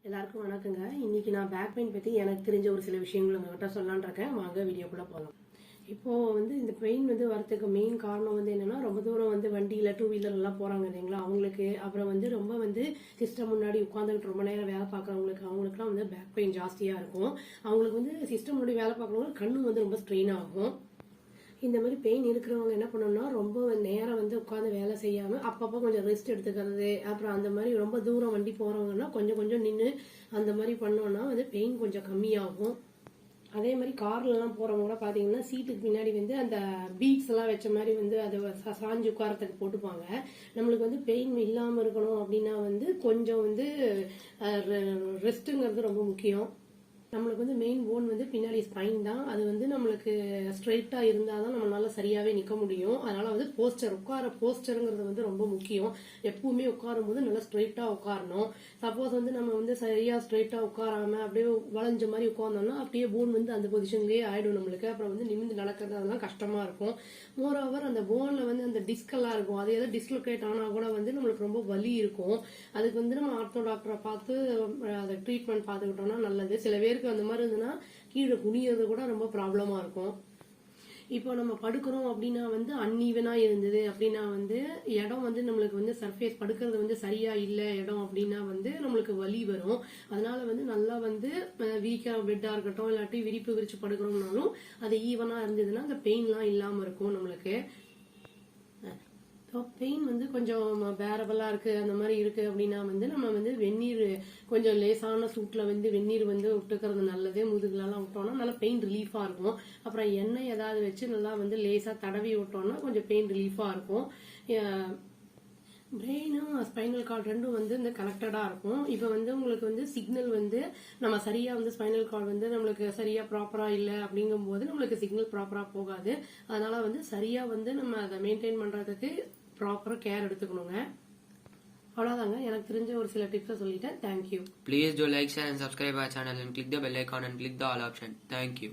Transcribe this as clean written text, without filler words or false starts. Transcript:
எல்லாருக்கும் வணக்கங்க. இன்னைக்கு நான் பேக் பெயின் பத்தி எனக்கு தெரிஞ்ச ஒரு சில விஷயங்கள் உங்ககிட்ட சொல்லலான் இருக்கேன். வாங்க வீடியோக்குள்ள போகலாம். இப்போ இந்த பெயின் வரதுக்கு மெயின் காரணம் என்னன்னா, ரொம்ப தூரம் வண்டியில 2 வீலர் எல்லாம் போறாங்க இல்லைங்களா, அவங்களுக்கு. அப்புறம் ரொம்ப சிஸ்டம் முன்னாடி உட்காந்துக்கிட்டு ரொம்ப நேரம் வேலை பார்க்கறவங்களுக்குலாம் பேக் பெயின் ஜாஸ்தியா இருக்கும். அவங்களுக்கு சிஸ்டம் முன்னாடி வேலை பார்க்கறவங்க கண்ணு ரொம்ப ஸ்ட்ரெயின் ஆகும். இந்த மாதிரி பெயின் இருக்கிறவங்க என்ன பண்ணணும்னா, ரொம்ப நேரம் உட்காந்து வேலை செய்யாம அப்பப்போ கொஞ்சம் ரெஸ்ட் எடுத்துக்கிறது. அப்புறம் அந்த மாதிரி ரொம்ப தூரம் வண்டி போறவங்கன்னா கொஞ்சம் கொஞ்சம் நின்று அந்த மாதிரி பண்ணோம்னா பெயின் கொஞ்சம் கம்மியாகும். அதே மாதிரி கார்ல எல்லாம் போறவங்க கூட பாத்தீங்கன்னா, சீட்டுக்கு பின்னாடி அந்த பீட்ஸ் எல்லாம் வச்ச மாதிரி அதை சாஞ்சு உட்காரத்துக்கு போட்டுப்பாங்க. நம்மளுக்கு பெயின் இல்லாம இருக்கணும் அப்படின்னா கொஞ்சம் ரெஸ்ட்டுங்கிறது ரொம்ப முக்கியம். நம்மளுக்கு மெயின் போன் பின்னாடி ஸ்பைன் தான். அது நம்மளுக்கு ஸ்ட்ரெயிட்டா இருந்தாதான் நம்மளால சரியாவே நிக்க முடியும். அதனால போஸ்டர் போஸ்டருங்கிறது ரொம்ப முக்கியம். எப்பவுமே உட்காரும் போது நல்லா ஸ்ட்ரெயிட்டா உட்காரணும். சப்போஸ் நம்ம சரியா ஸ்ட்ரெயிட்டா உட்காராம அப்படியே வளைஞ்ச மாதிரி உட்கார்ந்தோம்னா அப்படியே போன் அந்த பொசிஷன்லயே ஆயிடும் நம்மளுக்கு. அப்புறம் நிமிந்து நடக்கிறது அதெல்லாம் கஷ்டமா இருக்கும். மோரோவர் அந்த போன்ல அந்த டிஸ்க் எல்லாம் இருக்கும். அது ஏதாவது டிஸ்லோகேட் ஆனா கூட நம்மளுக்கு ரொம்ப வலி இருக்கும். அதுக்கு நம்ம ஆர்த்தோ டாக்டரை பார்த்து அதை ட்ரீட்மெண்ட் பார்த்துக்கிட்டோம்னா நல்லது. சில பேருக்கு அந்த மாதிரி இருந்ததுன்னா கீழே குனியறது கூட ரொம்ப ப்ராப்ளமா இருக்கும். இப்போ நம்ம படுக்கிறோம் அப்படின்னா அன்ஈவனா இருந்தது அப்படின்னா இடம் நம்மளுக்கு சர்ஃபேஸ் படுக்கிறது சரியா இல்ல இடம் அப்படின்னா நம்மளுக்கு வலி வரும். அதனால நல்லா வீக்கா பெட்டா இருக்கட்டும், இல்லாட்டி விரிப்பு விரிச்சு படுக்கிறோம்னாலும் அது ஈவனா இருந்ததுன்னா அந்த பெயின்லாம் இல்லாம இருக்கும் நம்மளுக்கு. பெயின் கொஞ்சம் பேரபிளா இருக்கு அந்த மாதிரி இருக்கு அப்படின்னா நம்ம வெந்நீர் கொஞ்சம் லேசான சூட்ல வெந்நீர் விட்டுக்கிறது நல்லது. முதுகுலாம் விட்டோம்னா நல்லா பெயின் ரிலீஃபா இருக்கும். அப்புறம் எண்ணெய் ஏதாவது வச்சு நல்லா லேசா தடவி விட்டோம்னா கொஞ்சம் பெயின் ரிலீஃபா இருக்கும். பிரெயினும் ஸ்பைனல் கார்டு ரெண்டும் இந்த கனெக்டடா இருக்கும். இப்ப உங்களுக்கு சிக்னல் நம்ம சரியா ஸ்பைனல் கார்டு நம்மளுக்கு சரியா ப்ராப்பரா இல்ல அப்படிங்கும் போது நம்மளுக்கு சிக்னல் ப்ராப்பரா போகாது. அதனால சரியா நம்ம அதை மெயின்டைன் பண்றதுக்கு ப்ராப்பரா கேர் எடுத்துக்கணுங்க. அவ்வளவுதாங்க, எனக்கு தெரிஞ்ச ஒரு சில டிப்ஸ் சொல்லிட்டேன். Thank you. Please do like, share and subscribe our channel and click the bell icon and click the all option. Thank you.